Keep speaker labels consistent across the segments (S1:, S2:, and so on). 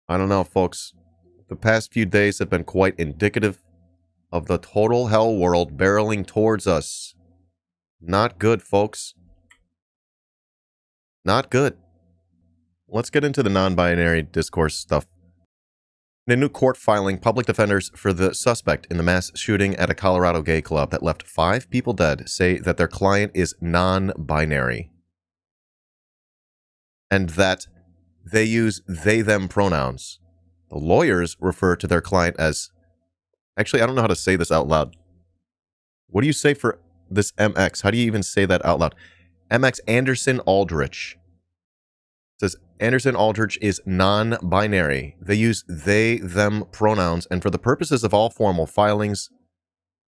S1: I don't know, folks. The past few days have been quite indicative of the total hell world barreling towards us. Not good, folks. Not good. Let's get into the non-binary discourse stuff. In a new court filing, public defenders for the suspect in the mass shooting at a Colorado gay club that left 5 people dead say that their client is non-binary. And that they use they-them pronouns. The lawyers refer to their client as... Actually, I don't know how to say this out loud. What do you say for this MX? How do you even say that out loud? MX Anderson Aldrich. It says Anderson Aldrich is non-binary. They use they-them pronouns, and for the purposes of all formal filings,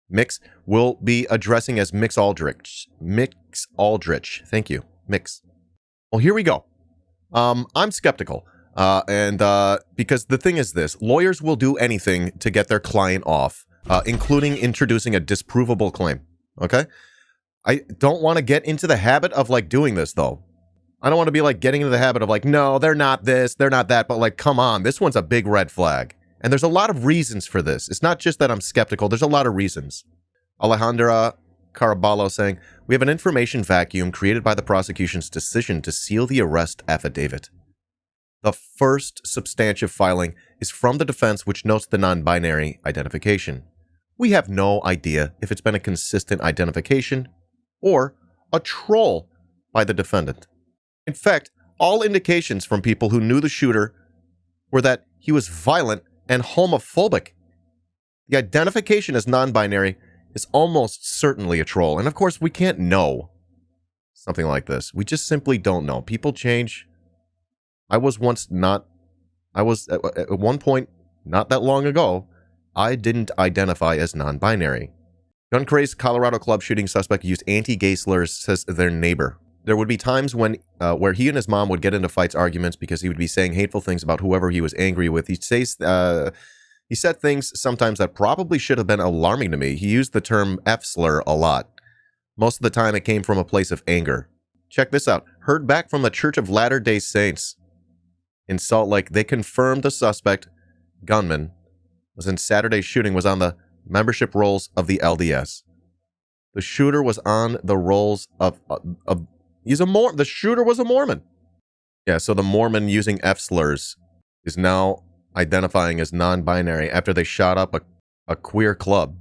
S1: Mix will be addressing as Mix Aldrich. Mix Aldrich. Thank you. Mix. Well, here we go. I'm skeptical. Because the thing is this, lawyers will do anything to get their client off, including introducing a disprovable claim. Okay? I don't want to get into the habit of, like, doing this, though. I don't want to be, like, getting into the habit of, like, no, they're not this, they're not that, but, like, come on, this one's a big red flag. And there's a lot of reasons for this. It's not just that I'm skeptical, there's a lot of reasons. Alejandra Caraballo saying, we have an information vacuum created by the prosecution's decision to seal the arrest affidavit. The first substantive filing is from the defense, which notes the non-binary identification. We have no idea if it's been a consistent identification or a troll by the defendant. In fact, all indications from people who knew the shooter were that he was violent and homophobic. The identification as non-binary is almost certainly a troll. And of course, we can't know something like this. We just simply don't know. People change. At one point, not that long ago, I didn't identify as non-binary. Gun crazed Colorado club shooting suspect used anti-gay slurs, says their neighbor. There would be times when, where he and his mom would get into fights, arguments, because he would be saying hateful things about whoever he was angry with. He said things sometimes that probably should have been alarming to me. He used the term F-slur a lot. Most of the time it came from a place of anger. Check this out. Heard back from the Church of Latter-day Saints in Salt Lake. They confirmed the suspect, gunman, was in Saturday's shooting, was on the membership rolls of the LDS. The shooter was on the rolls of the shooter was a Mormon. Yeah, so the Mormon using F-slurs is now identifying as non-binary after they shot up a queer club.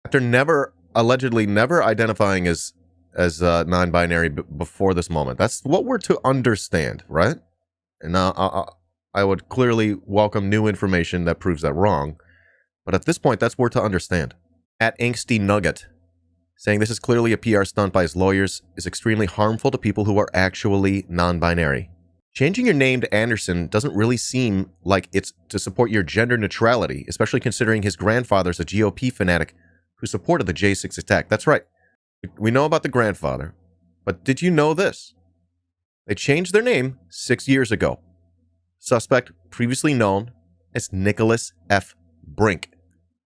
S1: After allegedly never identifying as non-binary before this moment. That's what we're to understand, right? And now I would clearly welcome new information that proves that wrong. But at this point, that's what we're to understand. At Angsty Nugget, saying this is clearly a PR stunt by his lawyers, is extremely harmful to people who are actually non-binary. Changing your name to Anderson doesn't really seem like it's to support your gender neutrality, especially considering his grandfather's a GOP fanatic who supported the J6 attack. That's right. We know about the grandfather. But did you know this? They changed their name 6 years ago. Suspect previously known as Nicholas F. Brink.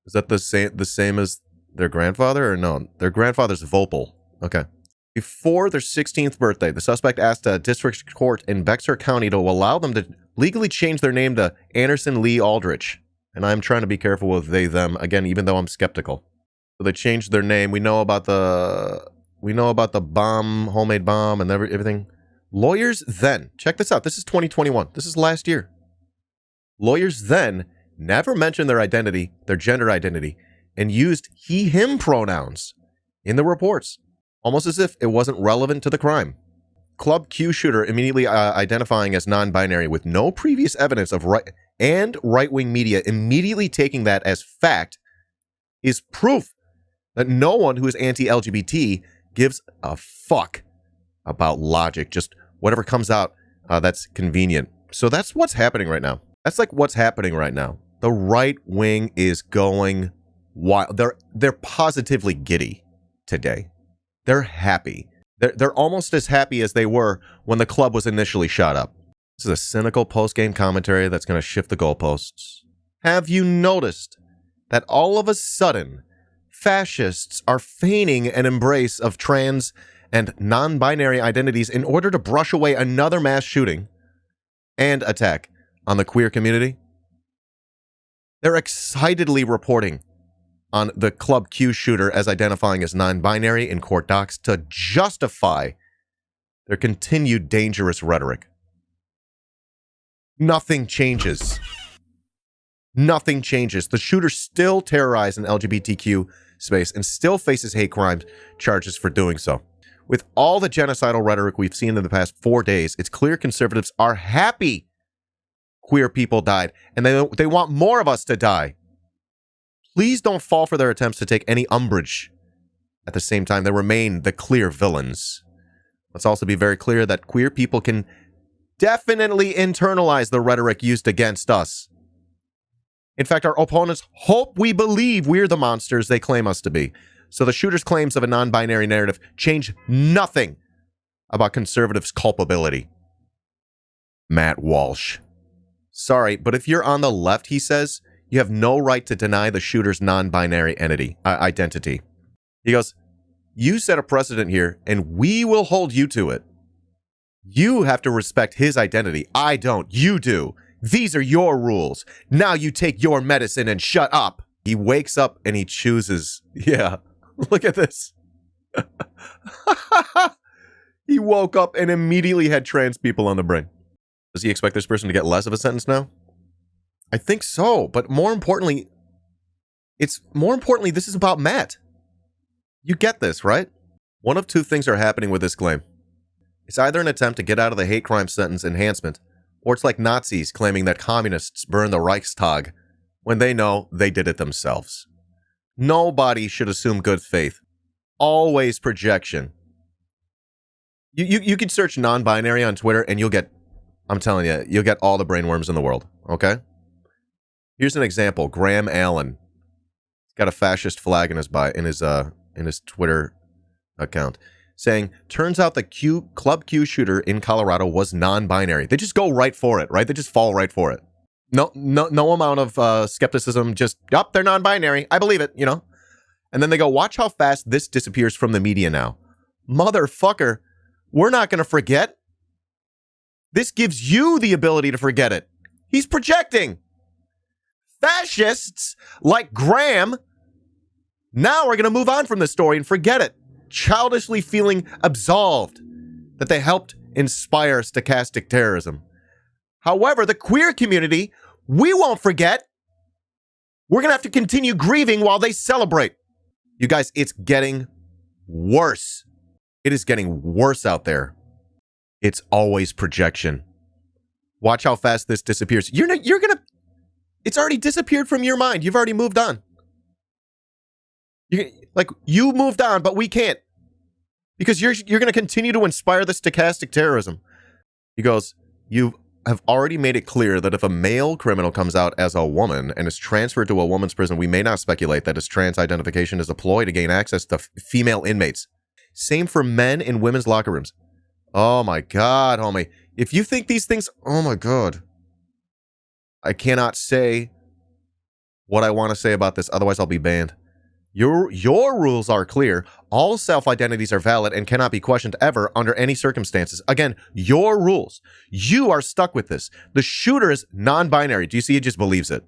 S1: Is that the same as their grandfather, or no? Their grandfather's Vopel. Okay. Before their 16th birthday, the suspect asked a district court in Bexar County to allow them to legally change their name to Anderson Lee Aldrich. And I'm trying to be careful with they, them, again, even though I'm skeptical. So they changed their name. We know about the bomb, homemade bomb, and everything. Lawyers then, check this out. This is 2021. This is last year. Lawyers then never mentioned their identity, their gender identity, and used he, him pronouns in the reports, almost as if it wasn't relevant to the crime. Club Q shooter immediately identifying as non-binary with no previous evidence of right-wing media immediately taking that as fact is proof that no one who is anti-LGBT gives a fuck about logic, just whatever comes out that's convenient. So that's what's happening right now. That's like what's happening right now. The right wing is going wild. They're positively giddy today. They're happy. They're almost as happy as they were when the club was initially shot up. This is a cynical post-game commentary that's going to shift the goalposts. Have you noticed that all of a sudden fascists are feigning an embrace of trans and non-binary identities in order to brush away another mass shooting and attack on the queer community? They're excitedly reporting on the Club Q shooter as identifying as non-binary in court docs to justify their continued dangerous rhetoric. Nothing changes. Nothing changes. The shooter still terrorized an LGBTQ space and still faces hate crime charges for doing so. With all the genocidal rhetoric we've seen in the past 4 days, it's clear conservatives are happy queer people died, and they want more of us to die. Please don't fall for their attempts to take any umbrage. At the same time, they remain the clear villains. Let's also be very clear that queer people can definitely internalize the rhetoric used against us. In fact, our opponents hope we believe we're the monsters they claim us to be. So the shooter's claims of a non-binary narrative change nothing about conservatives' culpability. Matt Walsh. Sorry, but if you're on the left, he says, you have no right to deny the shooter's non-binary identity. He goes, you set a precedent here, and we will hold you to it. You have to respect his identity. I don't. You do. These are your rules. Now you take your medicine and shut up. He wakes up and he chooses. Yeah, look at this. He woke up and immediately had trans people on the brain. Does he expect this person to get less of a sentence now? I think so, but more importantly, this is about Matt. You get this, right? One of two things are happening with this claim. It's either an attempt to get out of the hate crime sentence enhancement, or it's like Nazis claiming that communists burned the Reichstag when they know they did it themselves. Nobody should assume good faith. Always projection. You could search non-binary on Twitter and you'll get, I'm telling you, you'll get all the brainworms in the world, okay? Here's an example. Graham Allen. He's got a fascist flag in his Twitter account saying, turns out the Club Q shooter in Colorado was non-binary. They just go right for it, right? They just fall right for it. No amount of skepticism, just, yup, they're non-binary. I believe it, you know? And then they go, watch how fast this disappears from the media now. Motherfucker, we're not going to forget. This gives you the ability to forget it. He's projecting. Fascists like Graham now are going to move on from this story and forget it, childishly feeling absolved that they helped inspire stochastic terrorism. However, the queer community, we won't forget. We're going to have to continue grieving while they celebrate. You guys, it's getting worse. It is getting worse out there. It's always projection. Watch how fast this disappears. It's already disappeared from your mind. You've already moved on. You moved on, but we can't. Because you're going to continue to inspire the stochastic terrorism. He goes, you have already made it clear that if a male criminal comes out as a woman and is transferred to a woman's prison, we may not speculate that his trans identification is a ploy to gain access to female inmates. Same for men in women's locker rooms. Oh my God, homie. If you think these things, oh my God. I cannot say what I want to say about this, otherwise I'll be banned. Your rules are clear. All self-identities are valid and cannot be questioned ever under any circumstances. Again, your rules. You are stuck with this. The shooter is non-binary. Do you see? He just believes it.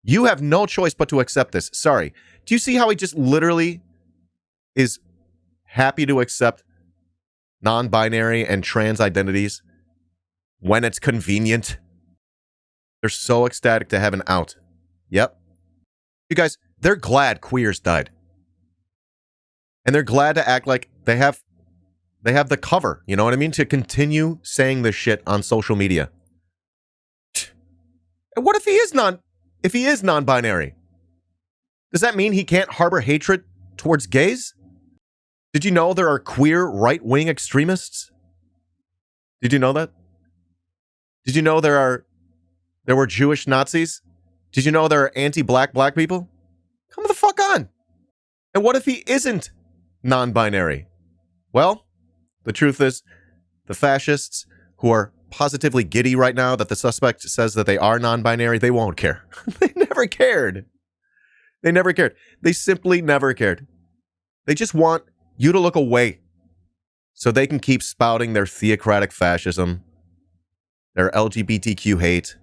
S1: You have no choice but to accept this. Sorry. Do you see how he just literally is happy to accept non-binary and trans identities when it's convenient? They're so ecstatic to have an out. Yep. You guys, they're glad queers died. And they're glad to act like they have the cover, you know what I mean? To continue saying this shit on social media. And what if he is non-binary? Does that mean he can't harbor hatred towards gays? Did you know there are queer right-wing extremists? Did you know that? Did you know there were Jewish Nazis? Did you know there are anti-black people? Come the fuck on. And what if he isn't non-binary? Well, the truth is, the fascists who are positively giddy right now that the suspect says that they are non-binary, they won't care. They never cared. They never cared. They simply never cared. They just want you to look away so they can keep spouting their theocratic fascism, their LGBTQ hate,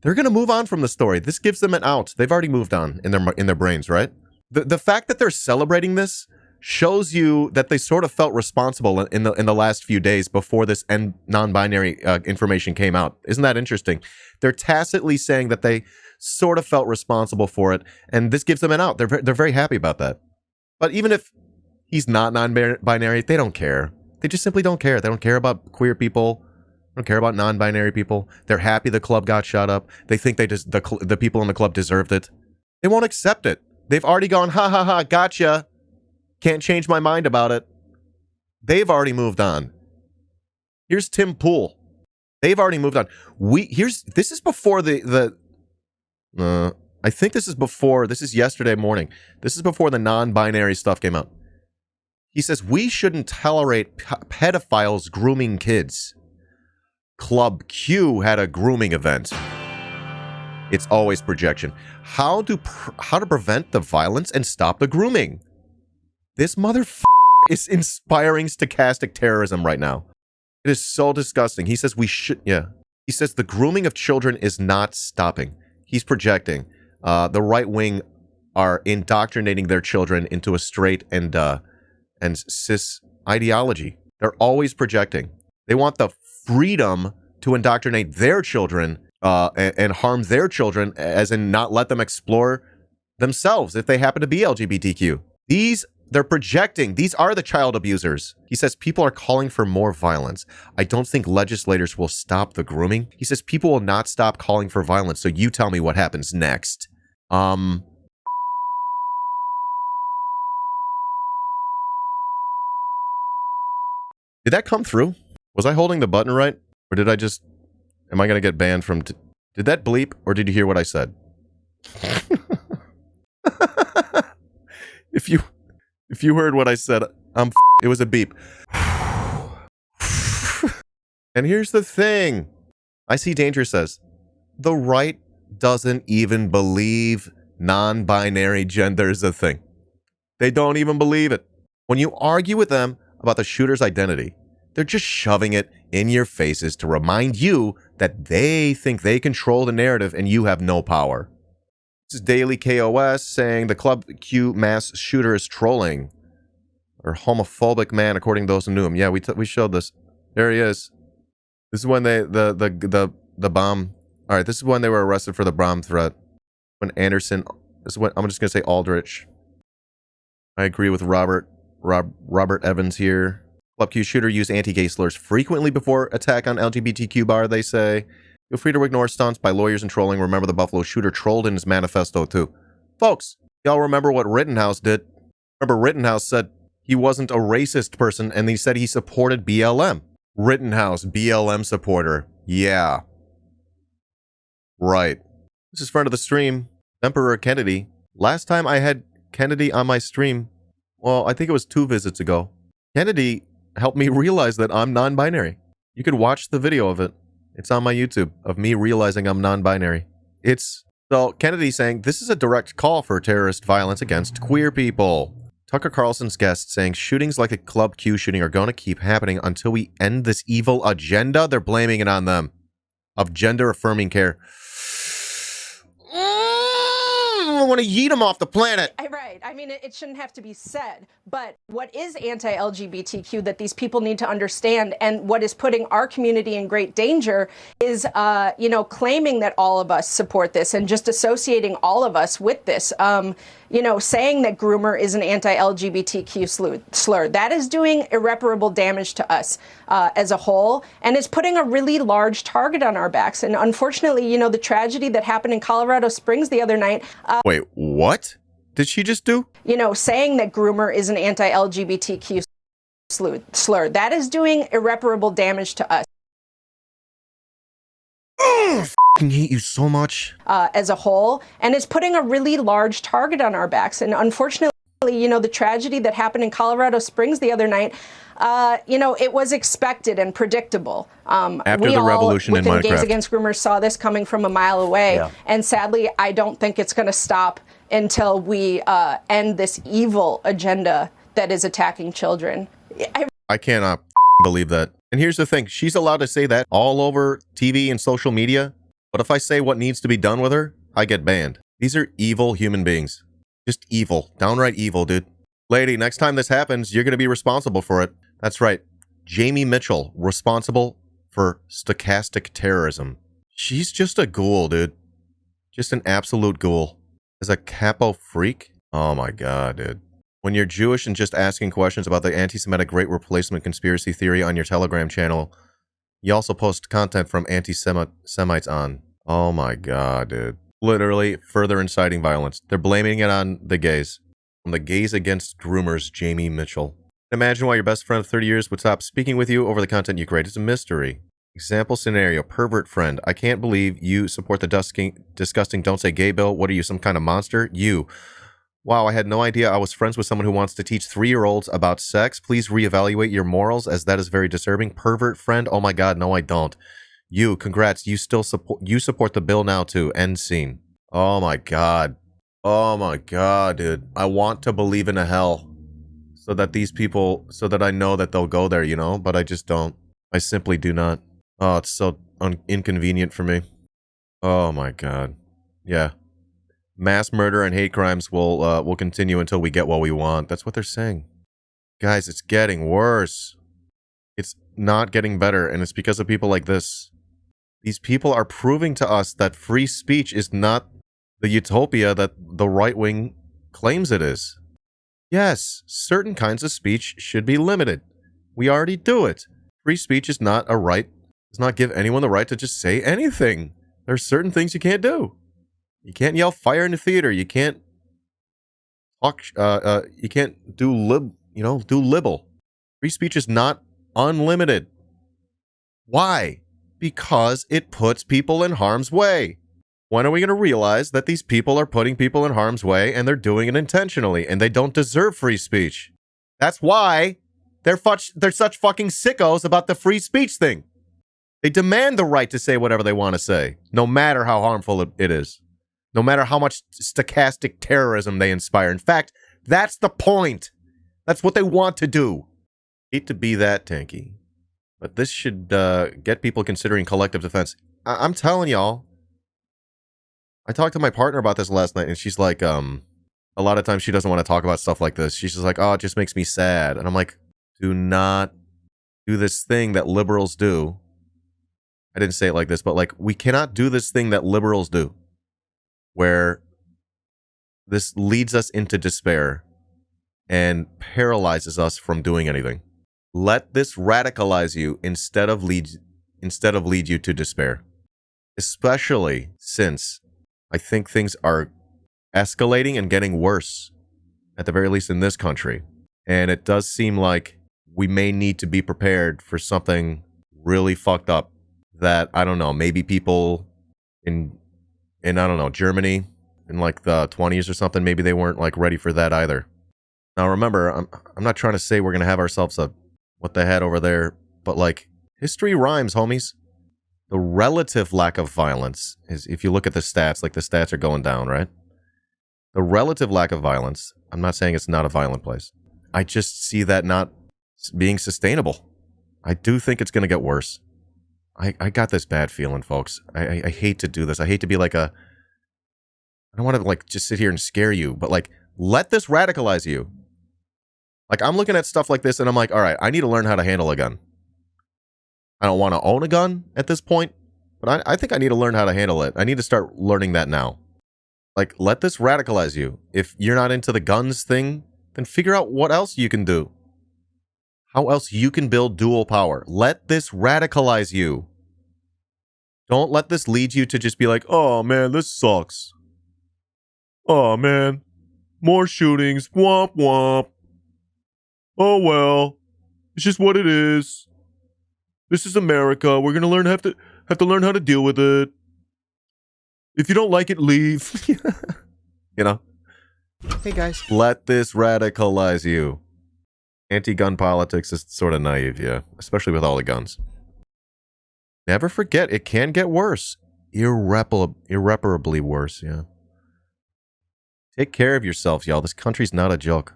S1: They're going to move on from the story. This gives them an out. They've already moved on in their brains, right? The fact that they're celebrating this shows you that they sort of felt responsible in the last few days before this non-binary information came out. Isn't that interesting? They're tacitly saying that they sort of felt responsible for it, and this gives them an out. They're very happy about that. But even if he's not non-binary, they don't care. They just simply don't care. They don't care about queer people. They don't care about non-binary people. They're happy the club got shut up. They think the people in the club deserved it. They won't accept it. They've already gone, ha ha ha, gotcha. Can't change my mind about it. They've already moved on. Here's Tim Pool. They've already moved on. This is before I think this is yesterday morning. This is before the non-binary stuff came out. He says, we shouldn't tolerate pedophiles grooming kids. Club Q had a grooming event. It's always projection. How to prevent the violence and stop the grooming? This motherfucker is inspiring stochastic terrorism right now. It is so disgusting. He says He says the grooming of children is not stopping. He's projecting. The right wing are indoctrinating their children into a straight and cis ideology. They're always projecting. They want the freedom to indoctrinate their children and harm their children, as in not let them explore themselves if they happen to be LGBTQ. They're projecting. These are the child abusers. He says people are calling for more violence. I don't think legislators will stop the grooming. He says people will not stop calling for violence. So you tell me what happens next. Did that come through? Was I holding the button right? Or am I going to get banned from... Did that bleep, or did you hear what I said? If you heard what I said, it was a beep. And here's the thing. I See Danger says, the right doesn't even believe non-binary gender is a thing. They don't even believe it. When you argue with them about the shooter's identity, they're just shoving it in your faces to remind you that they think they control the narrative and you have no power. This is Daily KOS saying the Club Q mass shooter is trolling or homophobic man, according to those who knew him. Yeah, we showed this. There he is. This is when the bomb. All right, this is when they were arrested for the bomb threat. When Anderson. This is when I'm just gonna say Aldrich. I agree with Robert Evans here. Club Q shooter used anti-gay slurs frequently before attack on LGBTQ bar, they say. Feel free to ignore stunts by lawyers and trolling. Remember the Buffalo shooter trolled in his manifesto too. Folks, y'all remember what Rittenhouse did? Remember Rittenhouse said he wasn't a racist person and he said he supported BLM. Rittenhouse, BLM supporter. Yeah. Right. This is friend of the stream, Emperor Kennedy. Last time I had Kennedy on my stream, well, I think it was 2 visits ago. Kennedy helped me realize that I'm non-binary. You could watch the video of it. It's on my YouTube of me realizing I'm non-binary. So Kennedy saying, this is a direct call for terrorist violence against queer people. Tucker Carlson's guest saying, shootings like the Club Q shooting are going to keep happening until we end this evil agenda. They're blaming it on them. Of gender-affirming care. I want to yeet them off the planet.
S2: Right. I mean, it shouldn't have to be said. But what is anti-LGBTQ that these people need to understand, and what is putting our community in great danger is, claiming that all of us support this and just associating all of us with this. Saying that groomer is an anti-LGBTQ slur. That is doing irreparable damage to us as a whole, and is putting a really large target on our backs. And unfortunately, the tragedy that happened in Colorado Springs the other night.
S1: Wait, what did she just do?
S2: Saying that groomer is an anti-LGBTQ slur. That is doing irreparable damage to us.
S1: I hate you so much.
S2: As a whole, and is putting a really large target on our backs. And unfortunately, the tragedy that happened in Colorado Springs the other night, it was expected and predictable.
S1: After the revolution in Minecraft.
S2: Gays Against Groomers saw this coming from a mile away. Yeah. And sadly, I don't think it's going to stop until we end this evil agenda that is attacking children.
S1: I cannot believe that. And here's the thing. She's allowed to say that all over TV and social media. But if I say what needs to be done with her, I get banned. These are evil human beings. Just evil. Downright evil, dude. Lady, next time this happens, you're going to be responsible for it. That's right. Jamie Mitchell, responsible for stochastic terrorism. She's just a ghoul, dude. Just an absolute ghoul. As a capo freak? Oh my god, dude. When you're Jewish and just asking questions about the anti-Semitic Great Replacement conspiracy theory on your Telegram channel, you also post content from anti-Semites on. Oh my god, dude. Literally, further inciting violence. They're blaming it on the gays. From the gays against groomers, Jamie Mitchell. Imagine why your best friend of 30 years would stop speaking with you over the content you create. It's a mystery. Example scenario, pervert friend. I can't believe you support the disgusting Don't Say Gay bill. What are you, some kind of monster? You. Wow, I had no idea I was friends with someone who wants to teach 3-year-olds about sex. Please reevaluate your morals, as that is very disturbing. Pervert friend? Oh my god, no I don't. You, congrats, you support the bill now too. End scene. Oh my god. Oh my god, dude. I want to believe in a hell. So that these people, so that I know that they'll go there, you know? But I just don't. I simply do not. Oh, it's so inconvenient for me. Oh my god. Yeah. Mass murder and hate crimes will continue until we get what we want. That's what they're saying. Guys, it's getting worse. It's not getting better, and it's because of people like this. These people are proving to us that free speech is not the utopia that the right wing claims it is. Yes, certain kinds of speech should be limited. We already do it. Free speech is not a right, does not give anyone the right to just say anything. There are certain things you can't do. You can't yell fire in the theater. You can't talk, you can't do libel. Free speech is not unlimited. Why? Because it puts people in harm's way. When are we going to realize that these people are putting people in harm's way and they're doing it intentionally and they don't deserve free speech? That's why they're such fucking sickos about the free speech thing. They demand the right to say whatever they want to say, no matter how harmful it is. No matter how much stochastic terrorism they inspire. In fact, that's the point. That's what they want to do. Hate to be that tanky, but this should get people considering collective defense. I'm telling y'all. I talked to my partner about this last night, and she's like, a lot of times she doesn't want to talk about stuff like this. She's just like, oh, it just makes me sad. And I'm like, do not do this thing that liberals do. I didn't say it like this, but like, we cannot do this thing that liberals do, where this leads us into despair and paralyzes us from doing anything. Let this radicalize you instead of lead you to despair. Especially since I think things are escalating and getting worse, at the very least in this country. And it does seem like we may need to be prepared for something really fucked up that, I don't know, maybe people in I don't know, Germany in like the 20s or something, maybe they weren't like ready for that either. Now remember, I'm not trying to say we're going to have ourselves a what the head over there, but like, history rhymes, homies. The relative lack of violence is, if you look at the stats, like the stats are going down, right? The relative lack of violence, I'm not saying it's not a violent place. I just see that not being sustainable. I do think it's going to get worse. I got this bad feeling, folks. I hate to do this. I hate to be like I don't want to like just sit here and scare you, but like, let this radicalize you. Like, I'm looking at stuff like this and I'm like, all right, I need to learn how to handle a gun. I don't want to own a gun at this point, but I think I need to learn how to handle it. I need to start learning that now. Like, let this radicalize you. If you're not into the guns thing, then figure out what else you can do. How else you can build dual power. Let this radicalize you. Don't let this lead you to just be like, oh man, this sucks. Oh man, more shootings, womp womp. Oh well, it's just what it is. This is America. We're gonna have to learn how to deal with it. If you don't like it, leave. You know? Hey guys. Let this radicalize you. Anti-gun politics is sort of naive, yeah. Especially with all the guns. Never forget, it can get worse. Irreparably worse, yeah. Take care of yourselves, y'all. This country's not a joke.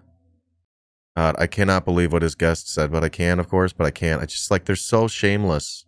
S1: God, I cannot believe what his guest said, but I can, of course, but I can't. I just, like, they're so shameless.